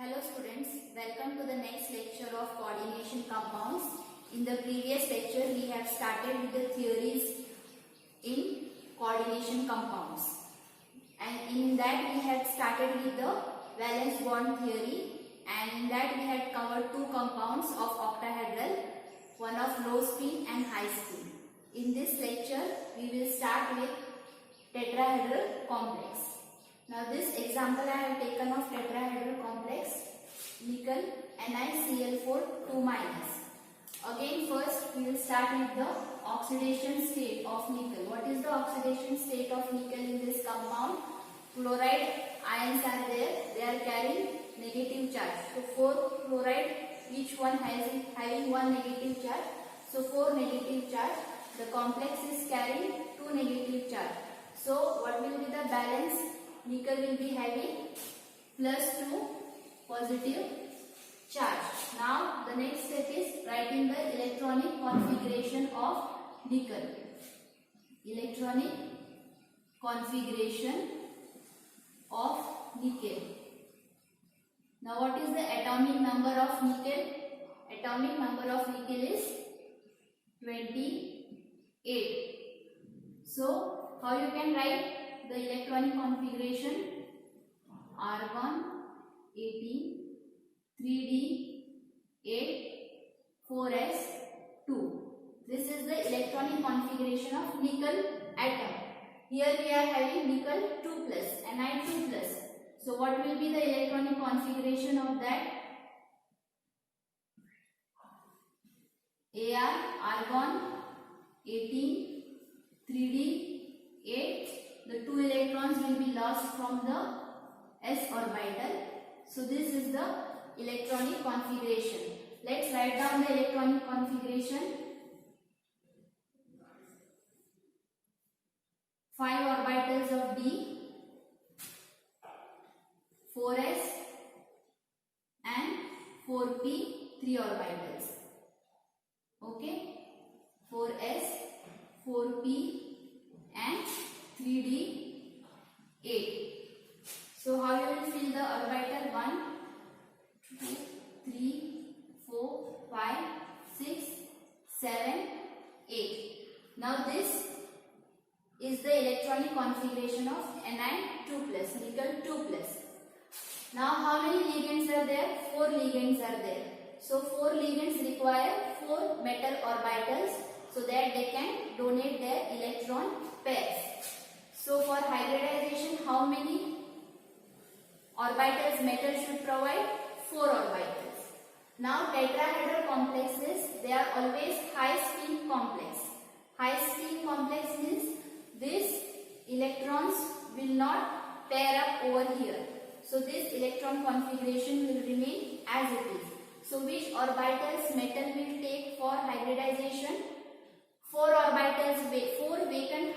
Hello students, welcome to the next lecture of coordination compounds. In the previous lecture we have started with the theories in coordination compounds, and in that we had started with the valence bond theory, and in that we had covered two compounds of octahedral, one of low spin and high spin. In this lecture we will start with tetrahedral complex. Now this example I have taken of tetrahedral complex nickel NiCl4 2-. Again first we will start with the oxidation state of nickel. What is the oxidation state of nickel in this compound? Chloride ions are there, they are carrying negative charge. So 4 chloride, each one having one negative charge. So 4 negative charge. The complex is carrying 2 negative charge. So what will be the balance? Nickel will be having +2 positive charge. Now the next step is writing the electronic configuration of nickel. Electronic configuration of nickel. Now what is the atomic number of nickel? Atomic number of nickel is 28. So how you can write the electronic configuration? R1 18 3d 8 4s 2. This is the electronic configuration of nickel atom. Here we are having nickel 2+, Ni2+. So what will be the electronic configuration of that? Ar argon 18 3d 8. The 2 electrons will be lost from the s orbital. So this is the electronic configuration. Let's write down the electronic configuration. 5 orbitals of d, 4s and 4p, 3 orbitals. Okay, 4s, 4p and 3d 8. So how you will fill the orbital? 1 2 3 4 5 6 7 8. Now this is the electronic configuration of Ni2+, nickel 2+. Now how many ligands are there? 4 ligands are there. So 4 ligands require 4 metal orbitals so that they can donate their electron pairs. So for hybridization, how many orbitals metal should provide? 4 orbitals. Now tetrahedral complexes, they are always high spin complex. High spin complex means these electrons will not pair up over here. So this electron configuration will remain as it is. So which orbitals metal will take for hybridization? 4 orbitals, 4 vacant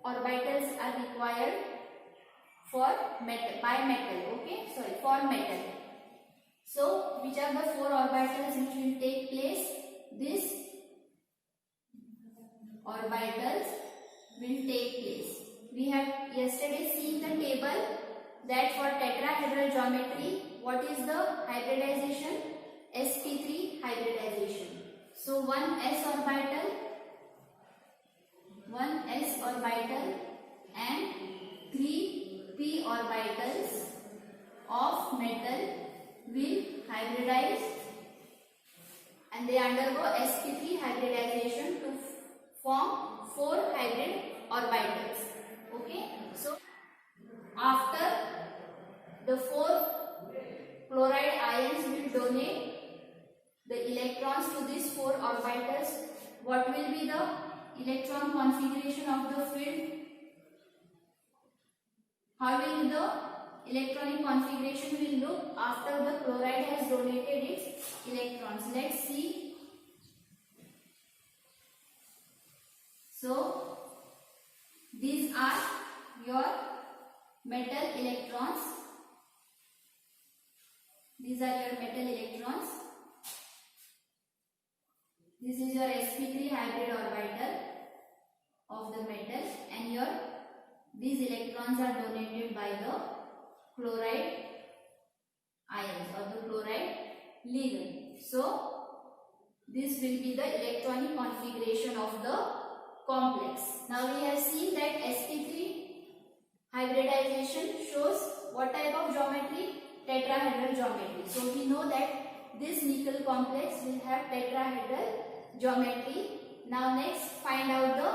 orbitals are required for metal, by metal, okay, sorry, for metal. So which are the 4 orbitals which will take place? These orbitals will take place. We have yesterday seen the table that for tetrahedral geometry, what is the hybridization? sp3 hybridization. So 1s orbital and 3 p orbitals of metal will hybridize, and they undergo sp3 hybridization to form 4 hybrid orbitals. Okay, so after the 4 chloride ions will donate the electrons to these 4 orbitals, what will be the electron configuration of the field? How will the electronic configuration will look after the chloride has donated its electrons? Let's see. So these are your metal electrons. These are your metal electrons. This is your sp3 hybrid orbital of the metal, and these electrons are donated by the chloride ions. ligand. So this will be the electronic configuration of the complex. Now we have seen that sp3 hybridization shows what type of geometry? Tetrahedral geometry. So we know that this nickel complex will have tetrahedral geometry. Now next find out the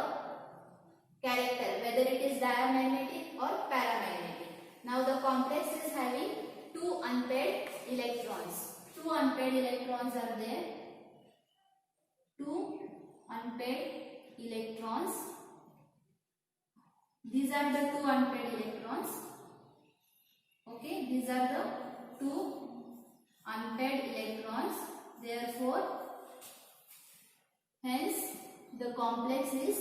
character, whether it is diamagnetic or paramagnetic. Now the complex is having two unpaired electrons. Two unpaired electrons are there. Two unpaired electrons. These are the two unpaired electrons. Okay, these are the two unpaired electrons. Therefore, hence the complex is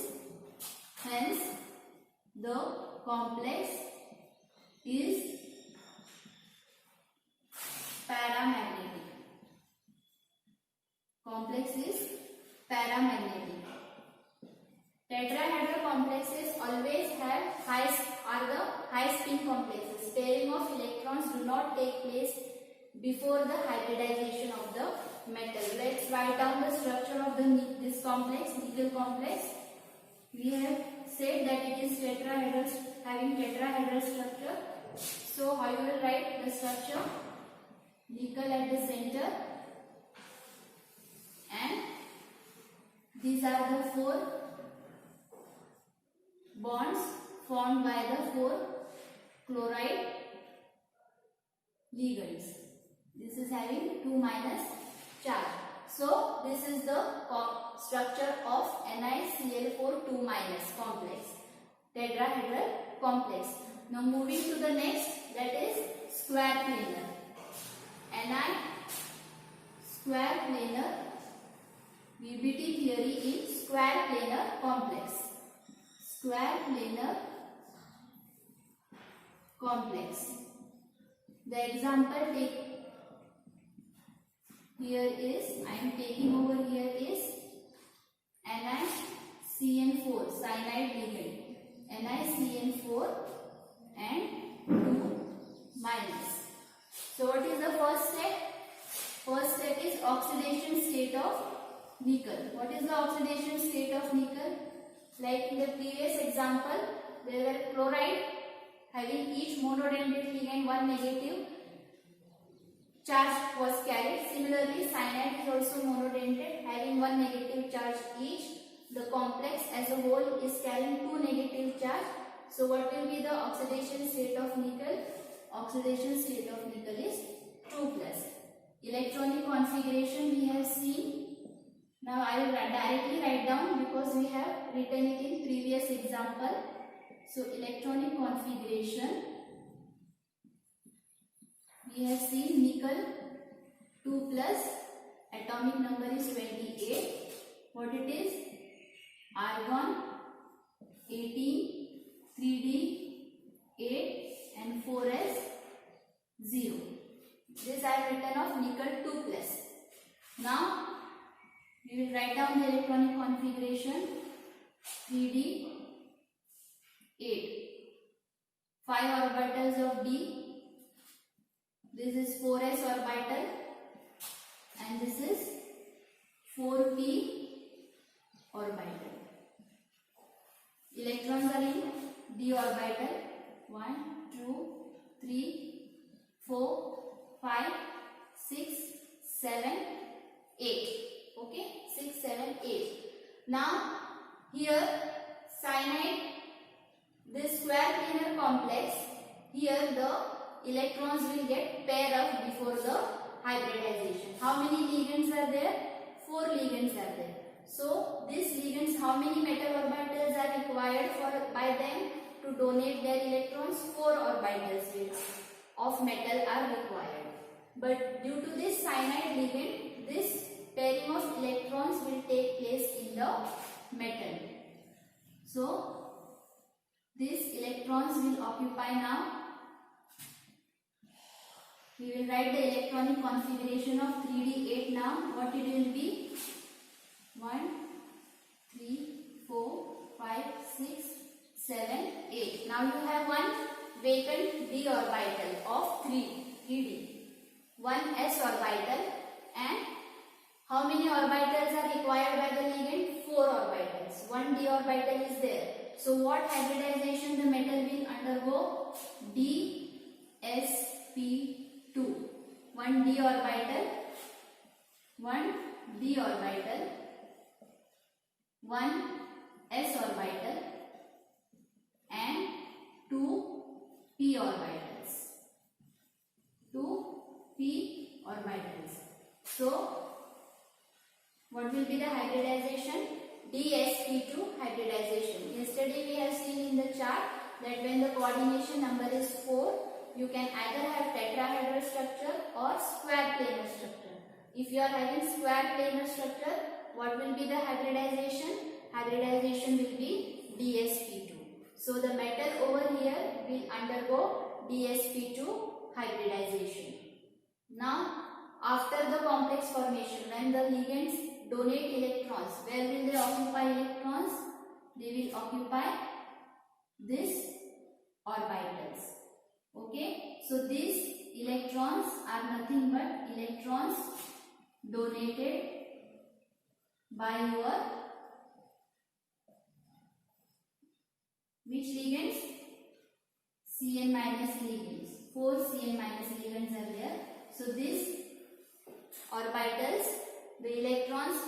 paramagnetic. Complex is paramagnetic. Tetrahedral complexes always have high spin complexes. Pairing of electrons do not take place before the hybridization of the metal. Let's write down the structure of this complex, nickel complex. We have said that it is tetrahedral, having tetrahedral structure. So how you will write the structure? Nickel at the center, and these are the four bonds formed by the four chloride ligands. This is having 2 minus charge. So this is the structure of NiCl4 2 minus complex, tetrahedral complex. Now moving to the next, that is square planar. Ni square planar, VBT theory in square planar complex. Square planar complex. The example here is, I am taking over here is NiCN4 cyanide ligand. NiCN4 and 2 minus. So what is the first step? First step is oxidation state of nickel. What is the oxidation state of nickel? Like in the previous example, there were chloride having each monodentate ligand 1 negative charge was carried. Similarly, cyanide is also monodentate having 1 negative charge each. The complex as a whole is carrying 2 negative charge. So what will be the oxidation state of nickel? Oxidation state of nickel is 2 plus. Electronic configuration we have seen. Now I will directly write down because we have written it in previous example. So electronic configuration, we have seen nickel 2 plus, atomic number is 28. What it is? Argon 18, 3d 8 and 4s 0. This I have written of nickel 2 plus. Now we will write down the electronic configuration. 3d 8, 5 orbitals of d. This is 4s orbital and this is 4p orbital. Electrons are in d orbital. 1, 2, 3, 4, 5, 6, 7, 8. Okay, 6, 7, 8. Now here cyanide, this square planar complex, here the electrons will get pair up before the hybridization. How many ligands are there? 4 ligands are there. So these ligands, how many metal orbitals are required by them to donate their electrons? 4 orbitals of metal are required. But due to this cyanide ligand, this pairing of electrons will take place in the metal. So these electrons will occupy now. We will write the electronic configuration of 3d8 now. What it will be? 1, 3, 4, 5, 6, 7, 8. Now you have one vacant d orbital of 3d. One s orbital and how many orbitals are required by the ligand? 4 orbitals. 1 d orbital is there. So what hybridization the metal will undergo? dsp2. 1 d orbital, 1 d orbital, 1 s orbital and 2 p orbitals. 2 p orbitals. So what will be the hybridization? dsp2 hybridization. Yesterday we have seen in the chart that when the coordination number is 4, you can either have tetrahedral structure or square planar structure. If you are having square planar structure, what will be the hybridization? Hybridization will be dsp2. So the metal over here will undergo dsp2 hybridization. Now after the complex formation, when the ligands donate electrons, where will they occupy electrons? They will occupy this orbitals. Okay, so these electrons are nothing but electrons donated by your which ligands? Cn minus ligands. 4 Cn minus ligands are there. So these orbitals, the electrons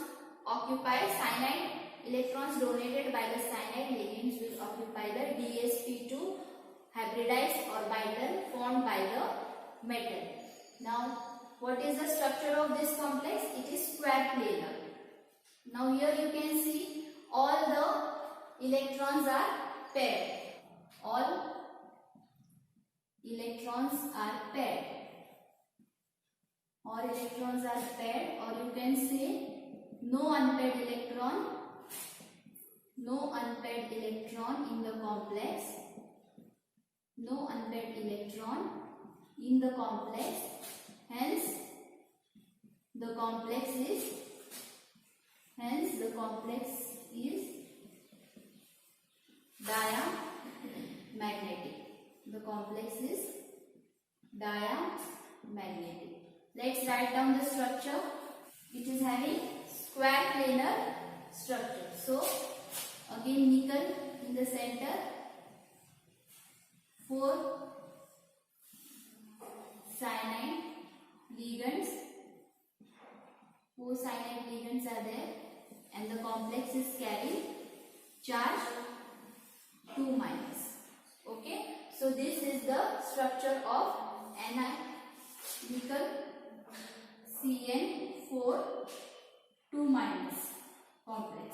occupy cyanide, electrons donated by the cyanide ligands will occupy the dsp2 hybridized orbital formed by the metal. Now what is the structure of this complex? It is square planar. Now here you can see all the electrons are paired. All electrons are paired. Or electrons are paired, or you can say no unpaired electron in the complex, no unpaired electron in the complex, hence the complex is diamagnetic. The complex is diamagnetic. Let's write down the structure. It is having square planar structure. So again nickel in the center, 4 cyanide ligands, 4 cyanide ligands are there, and the complex is carrying charge 2 minus. Okay, so this is the structure of nickel Cn4 2 minus complex.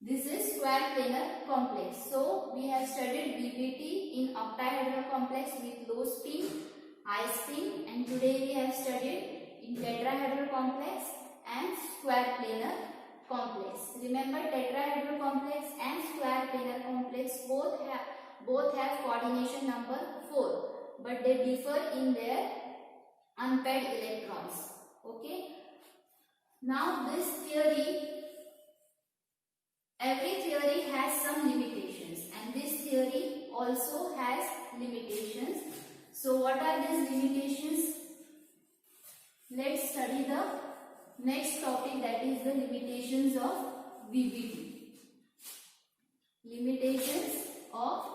This is square planar complex. So we have studied VBT in octahedral complex with low spin, high spin, and today we have studied in tetrahedral complex and square planar complex. Remember, tetrahedral complex and square planar complex both have coordination number 4, but they differ in their unpaired electrons. Okay. Now this theory, every theory has some limitations, and this theory also has limitations. So what are these limitations? Let's study the next topic, that is the limitations of VBT. Limitations of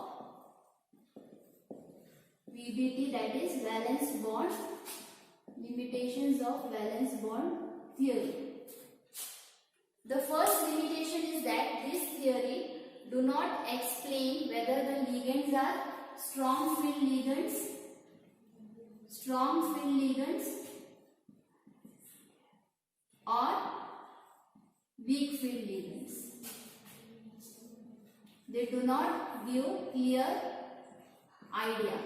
VBT, that is valence bond. Limitations of valence bond theory. The first limitation is that this theory do not explain whether the ligands are strong field ligands or weak field ligands. They do not give clear idea.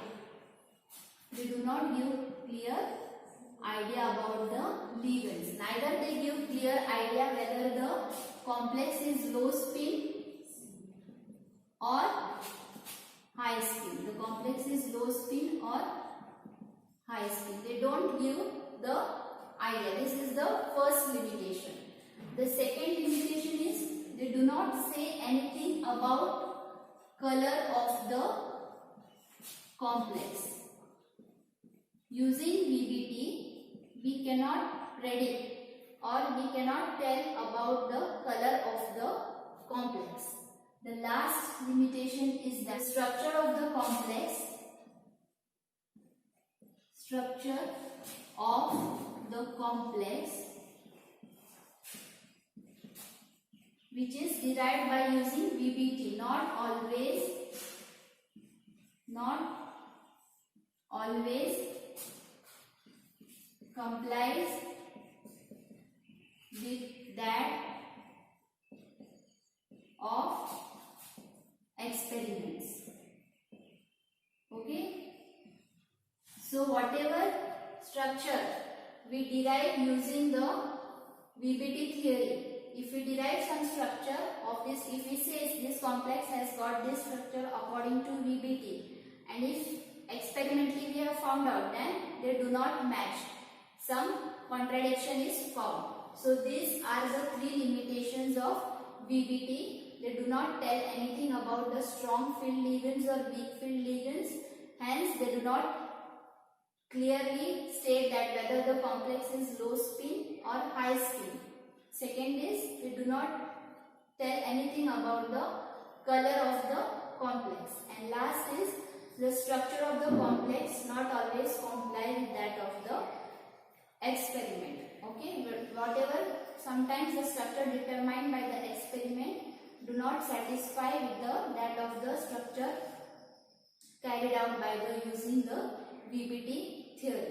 They do not give clear idea about the ligands. Neither they give clear idea whether the complex is low spin or high spin. The complex is low spin or high spin. They don't give the idea. This is the first limitation. The second limitation is they do not say anything about color of the complex. Using VBT, we cannot predict or we cannot tell about the color of the complex. The last limitation is the structure of the complex. Structure of the complex, which is derived by using VBT, not always complies with that of experiments. Okay. So whatever structure we derive using the VBT theory, if we derive some structure of this, if we say this complex has got this structure according to VBT, and if experimentally we have found out then they do not match, some contradiction is found. So these are the three limitations of VBT. They do not tell anything about the strong field ligands or weak field ligands. Hence they do not clearly state that whether the complex is low spin or high spin. Second is, they do not tell anything about the color of the complex. And last is, the structure of the complex not always comply with that of the experiment. Okay, but whatever, sometimes the structure determined by the experiment do not satisfy with the that of the structure carried out by the using the VBT theory.